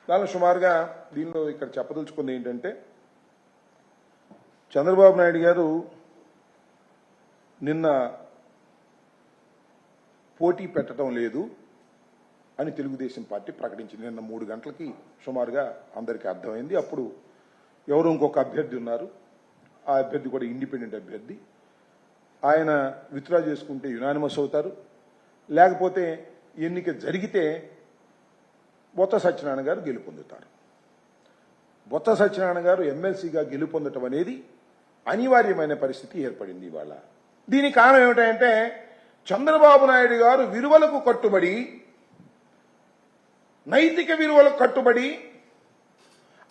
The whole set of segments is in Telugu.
దానిలో సుమారుగా దీనిలో ఇక్కడ చెప్పదలుచుకుంది ఏంటంటే చంద్రబాబు నాయుడు గారు నిన్న పోటీ పెట్టడం లేదు అని తెలుగుదేశం పార్టీ ప్రకటించింది. నిన్న 3 గంటలకి సుమారుగా అందరికీ అర్థమైంది. అప్పుడు ఎవరు ఇంకొక అభ్యర్థి ఉన్నారు, ఆ అభ్యర్థి కూడా ఇండిపెండెంట్ అభ్యర్థి. ఆయన విత్డ్రా చేసుకుంటే యునానిమస్ అవుతారు, లేకపోతే ఎన్నిక జరిగితే బొత్స సత్యనారాయణ గారు గెలుపొందుతారు. బొత్స సత్యనారాయణ గారు ఎమ్మెల్సీగా గెలుపొందటం అనేది అనివార్యమైన పరిస్థితి ఏర్పడింది ఇవాళ. దీనికి కారణం ఏమిటంటే చంద్రబాబు నాయుడు గారు విలువలకు కట్టుబడి, నైతిక విలువలకు కట్టుబడి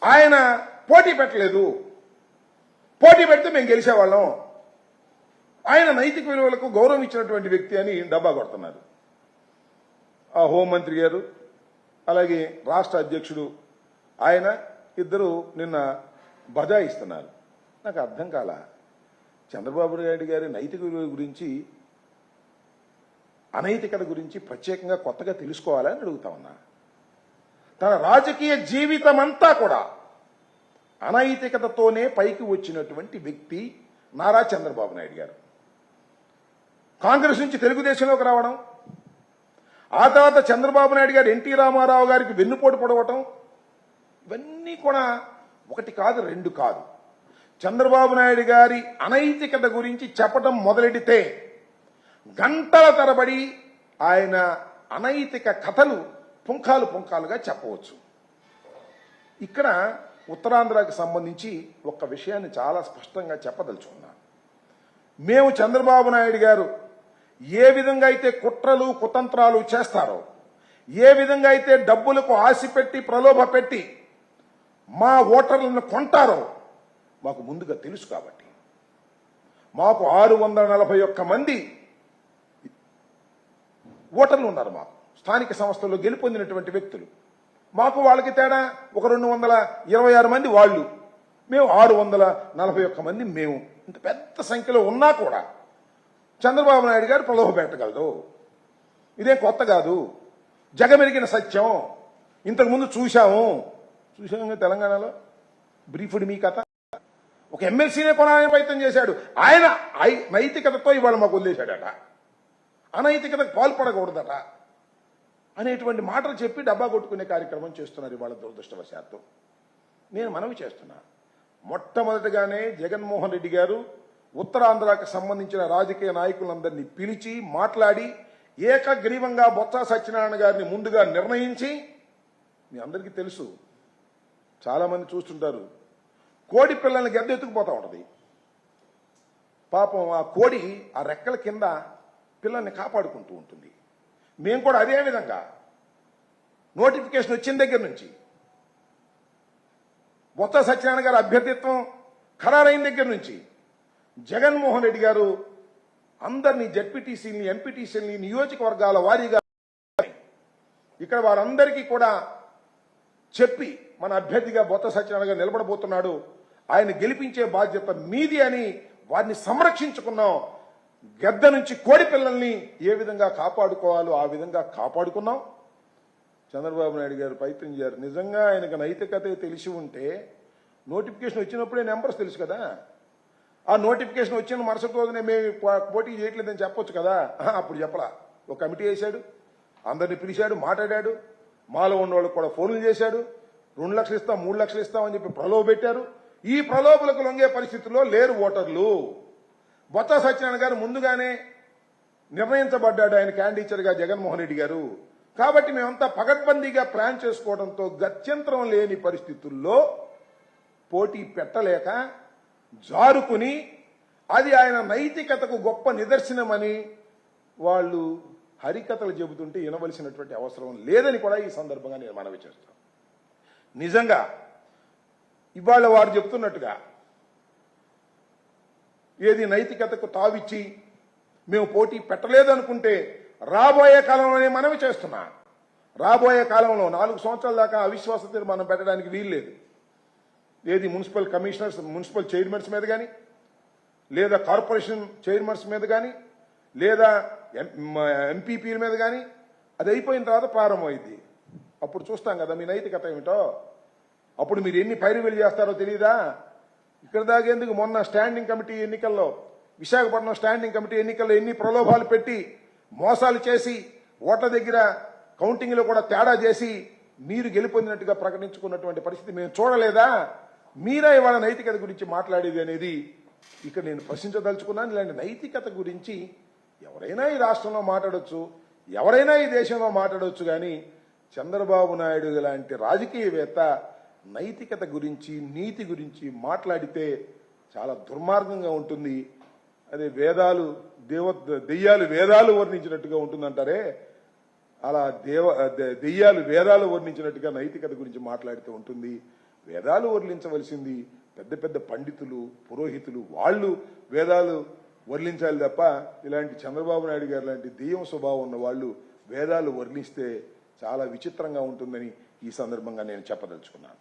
ఆయన పోటీ పెట్టలేదు. పోటీ పెడితే మేము గెలిచేవాళ్ళం. ఆయన నైతిక విలువలకు గౌరవం ఇచ్చినటువంటి వ్యక్తి అని డబ్బా కొడుతున్నారు. ఆ హోంమంత్రి గారు అలాగే రాష్ట్ర అధ్యక్షుడు ఆయన ఇద్దరు నిన్న బజాయిస్తున్నారు. నాకు అర్థం కాల. చంద్రబాబు నాయుడు గారి నైతిక విలువల గురించి, అనైతికత గురించి ప్రత్యేకంగా కొత్తగా తెలుసుకోవాలని అడుగుతా ఉన్నా. తన రాజకీయ జీవితం అంతా కూడా అనైతికతతోనే పైకి వచ్చినటువంటి వ్యక్తి నారా చంద్రబాబు నాయుడు గారు. కాంగ్రెస్ నుంచి తెలుగుదేశంలోకి రావడం, ఆ తర్వాత చంద్రబాబు నాయుడు గారు ఎన్టీ రామారావు గారికి వెన్నుపోటు పొడవటం, ఇవన్నీ కూడా ఒకటి కాదు, రెండు కాదు. చంద్రబాబు నాయుడు గారి అనైతికత గురించి చెప్పడం మొదలెడితే గంటల తరబడి ఆయన అనైతిక కథలు పుంఖాలు పుంఖాలుగా చెప్పవచ్చు. ఇక్కడ ఉత్తరాంధ్రకి సంబంధించి ఒక విషయాన్ని చాలా స్పష్టంగా చెప్పదలుచుకున్నా. మేము చంద్రబాబు నాయుడు గారు ఏ విధంగా అయితే కుట్రలు కుతంత్రాలు చేస్తారో, ఏ విధంగా అయితే డబ్బులకు ఆశ పెట్టి ప్రలోభ పెట్టి మా ఓటర్లను కొంటారో మాకు ముందుగా తెలుసు. కాబట్టి మాకు 641 మంది ఓటర్లు ఉన్నారు. మాకు స్థానిక సంస్థల్లో గెలుపొందినటువంటి వ్యక్తులు. మాకు వాళ్ళకి తేడా ఒక 226 మంది వాళ్ళు, మేము 641 మంది. మేము ఇంత పెద్ద సంఖ్యలో ఉన్నా కూడా చంద్రబాబు నాయుడు గారు ప్రలోభ పెట్టగలదు. ఇదేం కొత్త కాదు, జగమెరిగిన సత్యం. ఇంతకుముందు చూశాము తెలంగాణలో. బ్రీఫ్డ్ మీ కథ. ఒక ఎమ్మెల్సీనే కొనాలని ప్రయత్నం చేశాడు ఆయన. నైతికతతో ఇవాళ మాకు వదిలేశాడట, అనైతికతకు పాల్పడకూడదట అనేటువంటి మాటలు చెప్పి డబ్బా కొట్టుకునే కార్యక్రమం చేస్తున్నారు ఇవాళ దురదృష్టవశాత్తు. నేను మనవి చేస్తున్నా, మొట్టమొదటిగానే జగన్మోహన్ రెడ్డి గారు ఉత్తరాంధ్రకు సంబంధించిన రాజకీయ నాయకులందరినీ పిలిచి మాట్లాడి ఏకగ్రీవంగా బొత్స సత్యనారాయణ గారిని ముందుగా నిర్ణయించి, మీ అందరికీ తెలుసు, చాలా మంది చూస్తుంటారు, కోడి పిల్లల్ని గెద్దెత్తుకుపోతా ఉంటది. పాపం ఆ కోడి ఆ రెక్కల కింద పిల్లల్ని కాపాడుకుంటూ ఉంటుంది. మేము కూడా అదే విధంగా నోటిఫికేషన్ వచ్చిన దగ్గర నుంచి, బొత్స సత్యనారాయణ గారి అభ్యర్థిత్వం ఖరారైన దగ్గర నుంచి జగన్మోహన్ రెడ్డి గారు అందరినీ జడ్పీటీసీని, ఎంపీటీసీని నియోజకవర్గాల వారీగా ఇక్కడ వారందరికీ కూడా చెప్పి మన అభ్యర్థిగా బొత్స సత్యనారాయణ గారు నిలబడబోతున్నాడు, ఆయన గెలిపించే బాధ్యత మీది అని వారిని సంరక్షించుకున్నాం. గద్ద నుంచి కోడి పిల్లల్ని ఏ విధంగా కాపాడుకోవాలో ఆ విధంగా కాపాడుకున్నాం. చంద్రబాబు నాయుడు గారు ప్రయత్నం చేశారు. నిజంగా ఆయనకు నైతికత తెలిసి ఉంటే నోటిఫికేషన్ వచ్చినప్పుడే నెంబర్స్ తెలుసు కదా. ఆ నోటిఫికేషన్ వచ్చిన మరుసటి రోజునే మేము పోటీ చేయట్లేదని చెప్పొచ్చు కదా. అప్పుడు చెప్పలా. ఒక కమిటీ వేశాడు, అందరిని పిలిచాడు, మాట్లాడాడు, మాలో ఉన్న వాళ్ళకి కూడా ఫోన్లు చేశాడు. 2 లక్షలు ఇస్తాం, 3 లక్షలు ఇస్తామని చెప్పి ప్రలోభ పెట్టారు. ఈ ప్రలోభలకు లొంగే పరిస్థితుల్లో లేరు ఓటర్లు. బొత్స సత్యనారాయణ గారు ముందుగానే నిర్ణయించబడ్డాడు ఆయన క్యాండిడేట్గా జగన్మోహన్ రెడ్డి గారు. కాబట్టి మేమంతా పగడ్బందీగా ప్లాన్ చేసుకోవడంతో గత్యంతరం లేని పరిస్థితుల్లో పోటీ పెట్టలేక జారుకుని, అది ఆయన నైతికతకు గొప్ప నిదర్శనమని వాళ్ళు హరికథలు చెబుతుంటే వినవలసినటువంటి అవసరం లేదని కూడా ఈ సందర్భంగా నేను మనవి చేస్తాను. నిజంగా ఇవాళ వారు చెప్తున్నట్టుగా ఏది నైతికతకు తావిచ్చి మేము పోటీ పెట్టలేదనుకుంటే రాబోయే కాలంలోనే మనవి చేస్తున్నా, రాబోయే కాలంలో 4 సంవత్సరాల దాకా అవిశ్వాస తీర్మానం పెట్టడానికి వీల్లేదు. ఏది మున్సిపల్ కమిషనర్స్, మున్సిపల్ చైర్మన్స్ మీద కానీ, లేదా కార్పొరేషన్ చైర్మన్స్ మీద కానీ, లేదా ఎంపీపీల మీద కానీ, అది అయిపోయిన తర్వాత ప్రారంభమైంది. అప్పుడు చూస్తాం కదా మీ నైతికత ఏమిటో. అప్పుడు మీరు ఎన్ని పైరువీలు చేస్తారో తెలియదా? ఇక్కడ దాగేందుకు మొన్న స్టాండింగ్ కమిటీ ఎన్నికల్లో, విశాఖపట్నం స్టాండింగ్ కమిటీ ఎన్నికల్లో ఎన్ని ప్రలోభాలు పెట్టి మోసాలు చేసి ఓట్ల దగ్గర కౌంటింగ్లో కూడా తేడా చేసి మీరు గెలుపొందినట్టుగా ప్రకటించుకున్నటువంటి పరిస్థితి మేము చూడలేదా? మీరే ఇవాళ నైతికత గురించి మాట్లాడేది అనేది ఇక్కడ నేను ప్రశ్నించదలుచుకున్నాను. ఇలాంటి నైతికత గురించి ఎవరైనా ఈ రాష్ట్రంలో మాట్లాడొచ్చు, ఎవరైనా ఈ దేశంలో మాట్లాడొచ్చు, కానీ చంద్రబాబు నాయుడు లాంటి రాజకీయవేత్త నైతికత గురించి, నీతి గురించి మాట్లాడితే చాలా దుర్మార్గంగా ఉంటుంది. అదే దెయ్యాలు వేదాలు వర్ణించినట్టుగా ఉంటుందంటారే, అలా దెయ్యాలు వేదాలు వర్ణించినట్టుగా నైతికత గురించి మాట్లాడుతూ ఉంటుంది. వేదాలు వర్ణించవలసింది పెద్ద పెద్ద పండితులు, పురోహితులు, వాళ్ళు వేదాలు వర్ణించాలి తప్ప ఇలాంటి చంద్రబాబు నాయుడు గారు లాంటి దెయ్యం స్వభావం ఉన్న వాళ్ళు వేదాలు వర్ణిస్తే చాలా విచిత్రంగా ఉంటుందని ఈ సందర్భంగా నేను చెప్పదలుచుకున్నాను.